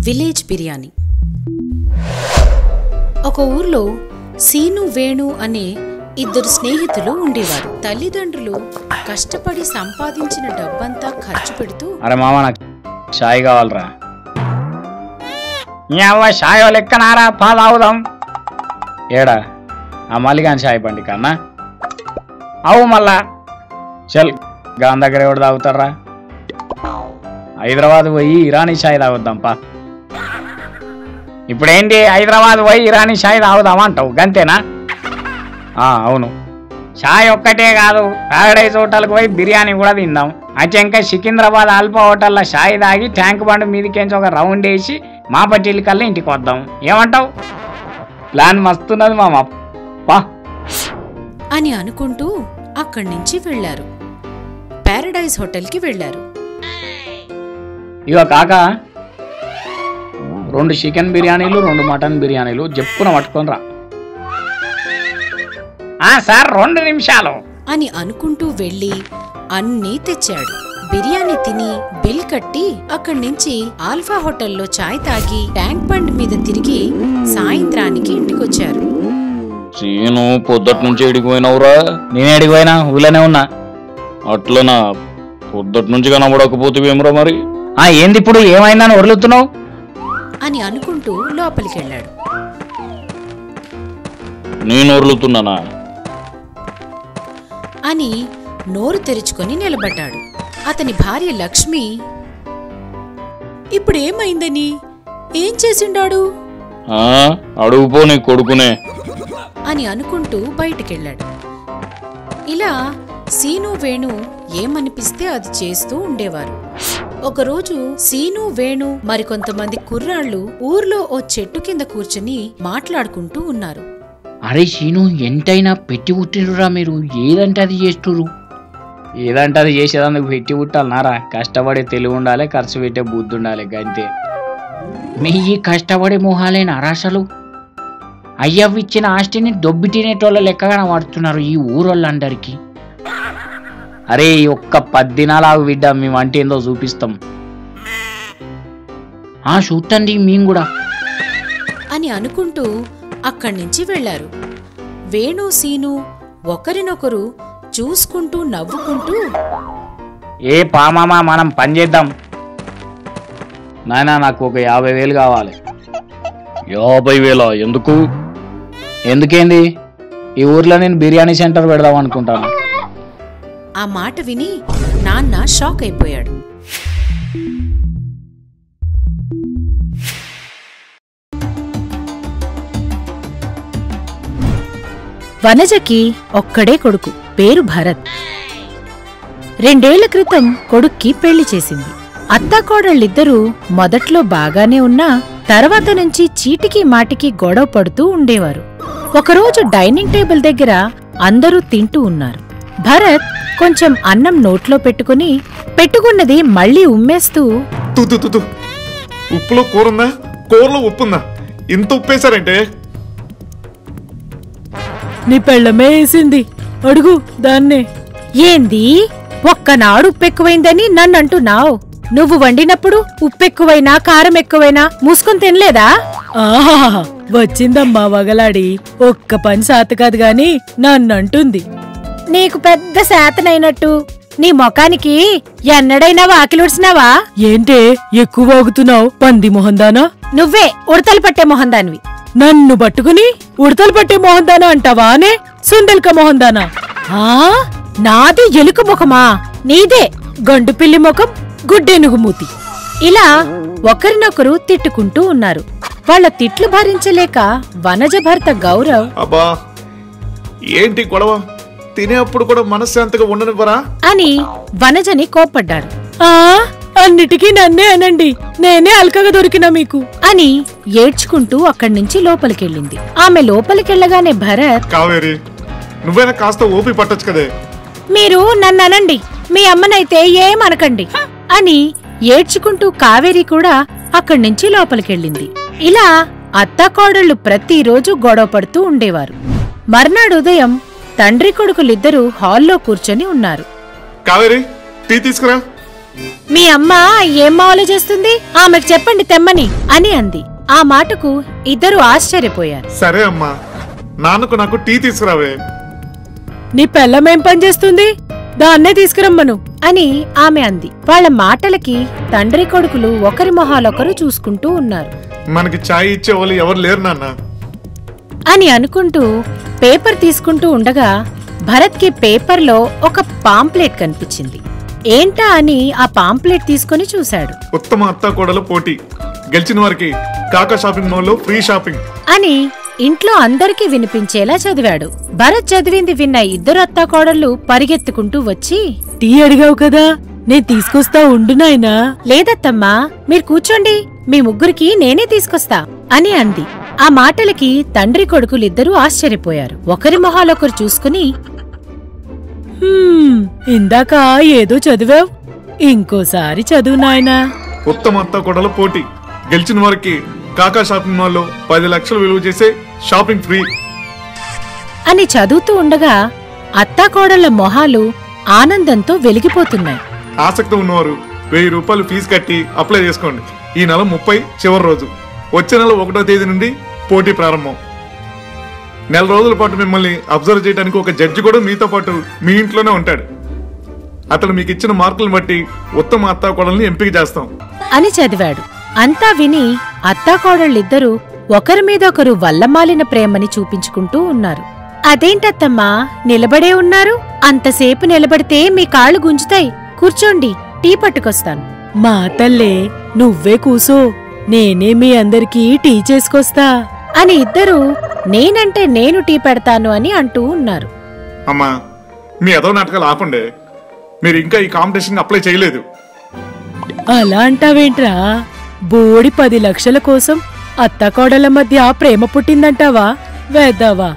Village biryani. ఒక ఊర్లో scene Venu అనే ఇద్దరు స్నేహితులు ఉండేవారు. తల్లిదండ్రులు కష్టపడి సంపాదించిన డబ్బంతా ఖర్చు పెడుతూ, అరే మామ నాకు చాయ్ కావాలరా. చాయ్ లెక్కనారా పాదావుదాం. ఏడా ఆ మల్లిగాని చాయ్ బండి కన్నా అవు మళ్ళా చల్ గాన్ దగ్గర ఎవడు తాగుతారా? హైదరాబాద్ పోయి ఇరానీ చాయ్ తాగుద్దాంపా. ఇప్పుడేంటి హైదరాబాద్ పోయి ఇరానీ చాయ్ తాగుదామంటావు గంతేనా? అవును, చాయ్ ఒక్కటే కాదు, ప్యారడైజ్ హోటల్కి పోయి బిర్యానీ కూడా తిందాం. అయితే ఇంకా సికింద్రాబాద్ ఆల్ఫా హోటల్లో చాయ్ తాగి ట్యాంక్ బండ్ మీదకించి ఒక రౌండ్ వేసి మా పట్టిల్లి కల్లా ఇంటికి వద్దాం. ఏమంటావు? ప్లాన్ మస్తున్నది మామ అని అనుకుంటూ అక్కడి నుంచి వెళ్లారు. ప్యారడైజ్ హోటల్కి వెళ్లారు. ఇగో కాక 2 చికెన్ బిర్యానీలు 2 మటన్ బిర్యానీలు చెప్పున పట్టుకొని రా. సార్ 2 నిమిషాలు అని అనుకుంటూ వెళ్లి అన్నీ తెచ్చాడు. బిర్యానీ తిని బిల్ కట్టి అక్కడి నుంచి ఆల్ఫా హోటల్లో చాయ్ తాగి ట్యాంక్ బండ్ మీద తిరిగి సాయంత్రానికి ఇంటికొచ్చారు. సీను పొద్దుటి నుంచి ఎడిగిపోయినావురా? నేను ఎడిగిపోయినా, ఊళ్ళోనే ఉన్నా. అట్లనా? పొద్దుటి నుంచి కనబడకపోతేవేమరా మరి? ఏంది ఇప్పుడు ఏమైందని వదులుతున్నావు అని అనుకుంటూ లోపలికెళ్ళాడు. నేను వదులుతున్నానా అని నోరు తెరుచుకొని నిలబడ్డాడు. అతని భార్య లక్ష్మి, ఇప్పుడేమైందని, ఏం చేసిండాడు అడుగుపో నీ కొడుకునే అని అనుకుంటూ బయటికెళ్ళాడు. ఇలా సీను వేణు ఏమనిపిస్తే అది చేస్తూ ఉండేవారు. ఒకరోజు సీను వేణు మరికొంతమంది కుర్రాళ్ళు ఊర్లో ఓ చెట్టు కింద కూర్చుని మాట్లాడుకుంటూ ఉన్నారు. అరే సీను, ఎంతైనా పెట్టి పుట్టినరా మీరు, ఏదంటే అది చేస్తురు. ఏదంటే అది చేసేదందుకు పెట్టి పుట్టాలన్నారా? కష్టపడే తెలివి ఉండాలి, ఖర్చు పెట్టే బుద్ధి ఉండాలి, గంతే. మీ ఈ కష్టపడే మొహాలేనా అసలు? అయ్యవ్విచ్చిన ఆస్తిని దొబ్బి తినేటోళ్ళ లెక్కగా పడుతున్నారు ఈ ఊరోళ్ళందరికీ. అరే ఒక్క 10 దినాలు ఆగు బిడ్డ, మేము అంటే ఏందో చూపిస్తాం. చూడండి మేము కూడా అని అనుకుంటూ అక్కడి నుంచి వెళ్లారు. వేణు సీను ఒకరినొకరు చూసుకుంటూ నవ్వుకుంటూ, ఏ పామామా మనం పని చేద్దాం. నాయనా నాకు ఒక 50,000 కావాలి. 50,000? ఎందుకు? ఎందుకేంది, ఈ ఊర్లో నేను బిర్యానీ సెంటర్ పెడదాం అనుకుంటాను. ఆ మాట విని నాన్న షాక్ అయిపోయాడు. వనజకి ఒక్కడే కొడుకు, పేరు భరత్. 2 ఏళ్ల క్రితం కొడుక్కి పెళ్లి చేసింది. అత్తాకోడళ్ళిద్దరూ మొదట్లో బాగానే ఉన్నా తర్వాత నుంచి చీటికి మాటికి గొడవ పడుతూ ఉండేవారు. ఒకరోజు డైనింగ్ టేబుల్ దగ్గర అందరూ తింటూ ఉన్నారు. భరత్ కొంచెం అన్నం నోట్లో పెట్టుకున్నది మళ్లీ ఉమ్మేస్తూ, ఉప్పులో కూరుందా, కూరలో ఉప్పుందా, ఇంత ఉప్పేశారంటే? నీ పెళ్ళమే వేసింది, అడుగు దాన్నే. ఏంది, ఒక్కనాడు ఉప్పెక్కువైందని నన్నంటున్నావు? నువ్వు వండినప్పుడు ఉప్పెక్కువైనా కారం ఎక్కువైనా మూసుకొని తినలేదా? వచ్చిందమ్మా వగలాడి, ఒక్క పని సాత కాదు గాని నన్నంటుంది. నీకు పెద్ద శాతనైనట్టు నీ మొఖానికి ఎన్నడైనా వాకిలుడ్చినావా? ఏంటే ఎక్కువ వాగుతున్నావు, పంది మొహందానా? నువ్వే ఉడతలు పట్టే మొహందానివి. నన్ను పట్టుకుని ఉడతలు పట్టే మొహందానా అంటావా? అనే సుందల్క మొహందానా? నాది ఎలుక ముఖమా, నీదే గండు పిల్లి ముఖం, గుడ్డెనుగు మూతి. ఇలా ఒకరినొకరు తిట్టుకుంటూ ఉన్నారు. వాళ్ళ తిట్లు భరించలేక వనజ భర్త గౌరవ్, అబ్బా ఏంటి గొడవ, తినేప్పుడు కూడా మనశ్శాంతిగా ఉండనివ్వరా అని వనజని కోప్పడ్డారు. అన్నిటికీ నన్నే అనండి, నేనే అల్కగా దొరికినా మీకు అని ఏడ్చుకుంటూ అక్కడి నుంచి లోపలికెళ్ళింది. ఆమె లోపలికెళ్లగానే భరత్, కావేరి నువ్వైనా కాస్త ఓపి పట్టొచ్చు కదే. మీరు నన్ననండి, మీ అమ్మనైతే ఏమనకండి అని ఏడ్చుకుంటూ కావేరి కూడా అక్కడి నుంచి లోపలికెళ్ళింది. ఇలా అత్తాకోడళ్లు ప్రతిరోజు గొడవ పడుతూ ఉండేవారు. మర్నాడు ఉదయం తండ్రి కొడుకులిద్దరూ హాల్లో కూర్చొని ఉన్నారు. కావేరి టీ తీసుకురా మీ అమ్మ ఏం మావలో చేస్తుంది, ఆమెకు చెప్పండి తెమ్మని అని అంది. ఆ మాటకు ఇద్దరు ఆశ్చర్యపోయారు. సరే అమ్మా, నాన్నకు నాకు టీ తీసుకురావే. నీ పెళ్ళమేం పని చేస్తుంది, దాన్నే తీసుకురమ్మను అని ఆమె అంది. వాళ్ళ మాటలకి తండ్రి కొడుకులు ఒకరి మొహాలొకరు చూసుకుంటూ ఉన్నారు. మనకి ఛాయ్ ఇచ్చే వాళ్ళు ఎవరు లేరు నాన్న అని అనుకుంటూ పేపర్ తీసుకుంటూ ఉండగా భరత్కి పేపర్లో ఒక పాంప్లెట్ కనిపించింది. ఏంటా అని ఆ పాంప్లెట్ తీసుకుని చూశాడు. ఉత్తమ అత్త కోడల పోటీ, గెలిచిన వారికి కాకా షాపింగ్ మాల్లో ఫ్రీ షాపింగ్ అని ఇంట్లో అందరికీ వినిపించేలా చదివాడు. భరత్ చదివింది విన్న ఇద్దరు అత్తాకోడళ్ళు పరిగెత్తుకుంటూ వచ్చి, టీ అడిగావు కదా, నేను తీసుకొస్తా ఉండు నాయనా. లేదత్తమ్మా, మీరు కూర్చోండి, మీ ముగ్గురికి నేనే తీసుకొస్తా అని అంది. ఆ మాటలకి తండ్రి కొడుకులిద్దరూ ఆశ్చర్యపోయారు. ఒకరి మొహాలొకరు చూసుకుని, ఇందాక ఏదో చదివావు, ఇంకోసారి చదువు నాయనా. ఉత్తమ అత్త కోడల పోటీ, గెలిచిన వారికి కాకా షాపింగ్ మాల్లో 10 లక్షలు విలువ చేసే షాపింగ్ ఫ్రీ అని చదువుతూ ఉండగా అత్తాకోడళ్ల మొహాలు ఆనందంతో వెలిగిపోతున్నాయి. ఆసక్తి ఉన్నవారు 1000 రూపాయలు ఫీజు కట్టి అప్లై చేసుకోండి. ఈ నెల 30 చివరి రోజు. వచ్చే నెల 1వ తేదీ నుండి పోటీ ప్రారంభం. నెల రోజుల పాటు మిమ్మల్ని అబ్జర్వ్ చేయడానికి ఒక జడ్జి కూడా మీతో పాటు మీ ఇంట్లోనే ఉంటాడు. అతను మీకు ఇచ్చిన మార్కులను బట్టి ఉత్తమ అత్తాకోడల్ని ఎంపిక చేస్తాం అని చదివాడు. అంతా విని అత్తాకోడళ్ళిద్దరూ ఒకరి మీద ఒకరు వల్లమాలిన ప్రేమని చూపించుకుంటూ ఉన్నారు. అదేంటత్తమ్మా నిలబడే ఉన్నారు, అంతసేపు నిలబడితే మీ కాళ్ళు గుంజుతాయి, కూర్చోండి, టీ పట్టుకొస్తాను. మా తల్లే, నువ్వే కూసో, నేనే మీ అందరికీ టీ చేసుకొస్తా అని ఇద్దరూ నేనంటే నేను టీ పెడతాను అని అంటూ ఉన్నారు. అమ్మా, మీ ఏదో నాటకాలు ఆపండి. మీరు ఇంకా ఈ కాంపిటీషన్ అప్లై చేయలేదు. అలా అంటావేంట్రా, బోడి 10 లక్షల కోసం అత్తాకోడల మధ్య ప్రేమ పుట్టిందంటావా వేద్దావా?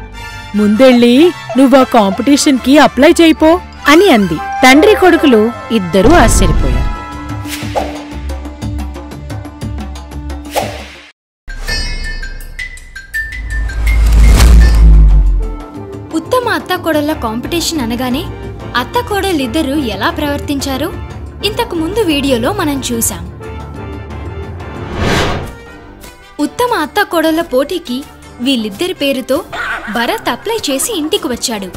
ముందెళ్ళి నువ్వా కాంపిటీషన్ కి అప్లై చేయిపో అని అంది. తండ్రి కొడుకులు ఇద్దరూ ఆశ్చర్యపోయారు. ఉత్తమ అత్తాకోడళ్ల కాంపిటీషన్ అనగానే అత్తాకోడలిద్దరూ ఎలా ప్రవర్తించారో ఇంతకు ముందు వీడియోలో మనం చూసాం. ఉత్తమ అత్తాకోడళ్ల పోటీకి వీళ్ళిద్దరి పేరుతో భరత్ అప్లై చేసి ఇంటికి వచ్చాడు.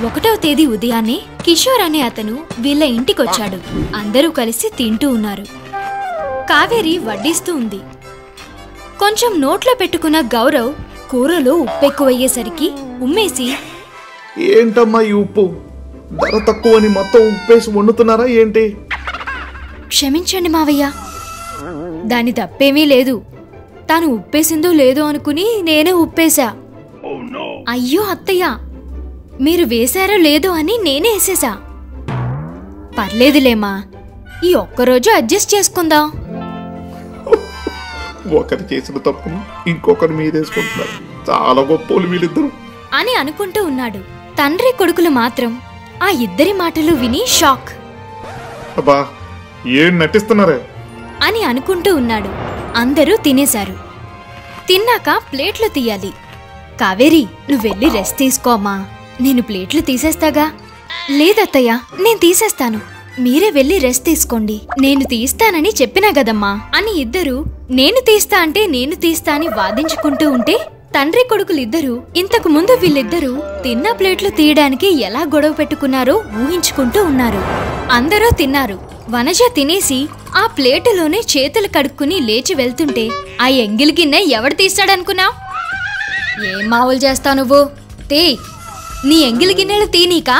1వ తేదీ ఉదయాన్నే కిషోర్ అనే అతను వీళ్ళ ఇంటికొచ్చాడు. అందరూ కలిసి తింటూ ఉన్నారు. కావేరి వడ్డిస్తూ ఉంది. కొంచెం నోట్లో పెట్టుకున్న గౌరవ్ కూరలో ఉప్పెక్కువయ్యేసరికి ఉమ్మేసి, ఏంటమ్మా ఈ ఉప్పు, ధర తక్కువని మొత్తం ఉప్పేసి వండుతున్నారా ఏంటి? క్షమించండి మావయ్య, దాని తప్పేమీ లేదు. తాను ఉప్పేసిందో లేదో అనుకుని నేనే ఉప్పేశా. అయ్యో అత్తయ్య, మీరు వేశారో లేదో అని నేనే వేసేసా. పర్లేదులేమా, ఈ ఒక్కరోజు అడ్జస్ట్ చేసుకుందాం. ఒకరు చేసిన తప్పుని ఇంకొకరు మీదేసుకుంటున్నారు. చాలా గొప్పోలు వీళ్ళిద్దరు అని అనుకుంటూ ఉన్నాడు. తండ్రి కొడుకులు మాత్రం ఆ ఇద్దరి మాటలు విని షాక్. అబ్బా, ఏం నటిస్తున్నారే అని అనుకుంటూ ఉన్నాడు. అందరూ తినేశారు. తిన్నాక ప్లేట్లు తీయాలి. కావేరి, నువ్వెళ్ళి రెస్ట్ తీసుకోమ్మా, నేను ప్లేట్లు తీసేస్తాగా. లేదత్తయ్య, నేను తీసేస్తాను, మీరే వెళ్ళి రెస్ట్ తీసుకోండి, నేను తీస్తానని చెప్పినా గదమ్మా అని ఇద్దరు నేను తీస్తా అంటే నేను తీస్తా అని వాదించుకుంటూ ఉంటే తండ్రి కొడుకులిద్దరూ ఇంతకు ముందు వీళ్ళిద్దరూ తిన్న ప్లేట్లు తీయడానికి ఎలా గొడవ పెట్టుకున్నారో ఊహించుకుంటూ ఉన్నారు. అందరూ తిన్నారు. వనజ తినేసి ఆ ప్లేటులోనే చేతులు కడుక్కుని లేచి వెళ్తుంటే ఆ ఎంగిలి గిన్నె ఎవడు తీస్తాడనుకున్నావు? ఏం మావులు చేస్తావు నువ్వు? తీ, నీ ఎంగిలి గిన్నెలు తీనీకా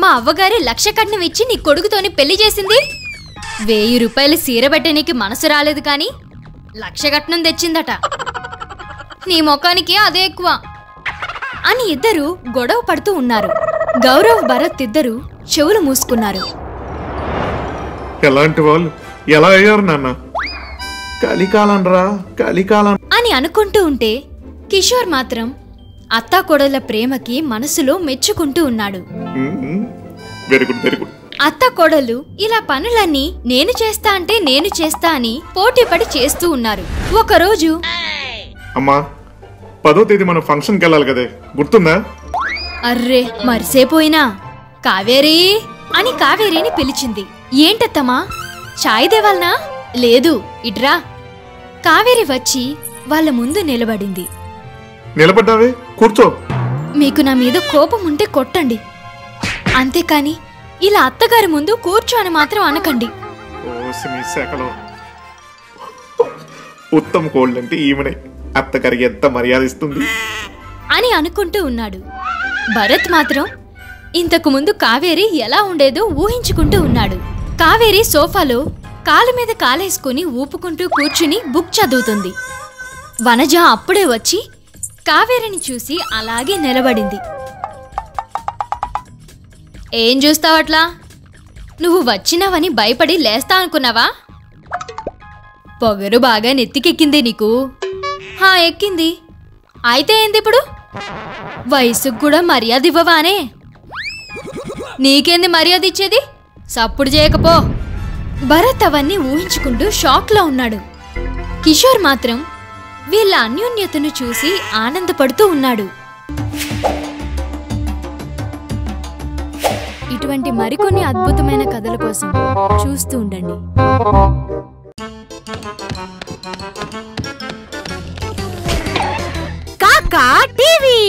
మా అవ్వగారి 1,00,000 కట్నం ఇచ్చి నీ కొడుకుతోని పెళ్లి చేసింది. 1000 రూపాయలు సీర పెట్టనీకి మనసు రాలేదు కానీ 1,00,000 కట్నం తెచ్చిందట. నీ ముఖానికి అదే ఎక్కువ అని ఇద్దరు గొడవ పడుతూ ఉన్నారు. గౌరవ్, భరత్ ఇద్దరు చెవులు మూసుకున్నారు. ఎలాంటి వాళ్ళు ఎలా అయ్యారు నాన్న? కలికాలం రా, కలికాలం అని అనుకుంటూ ఉంటే కిషోర్ మాత్రం అత్తాకోడళ్ల ప్రేమకి మనసులో మెచ్చుకుంటూ ఉన్నాడు. Very good, very good. అత్తాకోడళ్ళు ఇలా పనులన్నీ నేను చేస్తా అంటే నేను చేస్తా అని పోటీపడి చేస్తూ ఉన్నారు. ఒకరోజు, అమ్మా 10వ తేదీ మనం ఫంక్షన్కి వెళ్ళాలి కదే, గుర్తుందా? అర్రే మరిసేపోయినా. కావేరి అని కావేరిని పిలిచింది. ఏంటత్తమ్మా చాయ్ దేవాలనా? లేదు, ఇట్రా. కావేరి వచ్చి వాళ్ళ ముందు నిలబడింది. నిలబడ్డావే, కూర్చో. మీకు నా మీద కోపం ఉంటే కొట్టండి, అంతేకాని ఇలా అత్తగారి ముందు కూర్చో అని మాత్రం అనకండి. శాఖలో ఉత్తమ కోల్డ్ అంటే ఈమెనే. అత్తగారికి ఎంత మర్యాద ఇస్తుంది అని అనుకుంటూ ఉన్నాడు. భరత్ మాత్రం ఇంతకు ముందు కావేరి ఎలా ఉండేదో ఊహించుకుంటూ ఉన్నాడు. కావేరి సోఫాలో కాలు మీద కాలేసుకుని ఊపుకుంటూ కూర్చుని బుక్ చదువుతుంది. వనజ అప్పుడే వచ్చి కావేరిని చూసి అలాగే నిలబడింది. ఏం చూస్తావట్లా? నువ్వు వచ్చినావని భయపడి లేస్తా అనుకున్నావా? పొగరు బాగా నెత్తికెక్కింది నీకు. ఎక్కింది. అయితే ఏంది ఇప్పుడు? వయసుకు కూడా మర్యాద ఇవ్వవానే? నీకేంది మర్యాద ఇచ్చేది? సప్పుడు చేయకపో. భరత్ అవన్నీ ఊహించుకుంటూ షాక్లో ఉన్నాడు. కిషోర్ మాత్రం వీళ్ళ అన్యోన్యతను చూసి ఆనందపడుతూ ఉన్నాడు. ఇటువంటి మరికొన్ని అద్భుతమైన కథల కోసం చూస్తూ ఉండండి. కాకా టీవీ.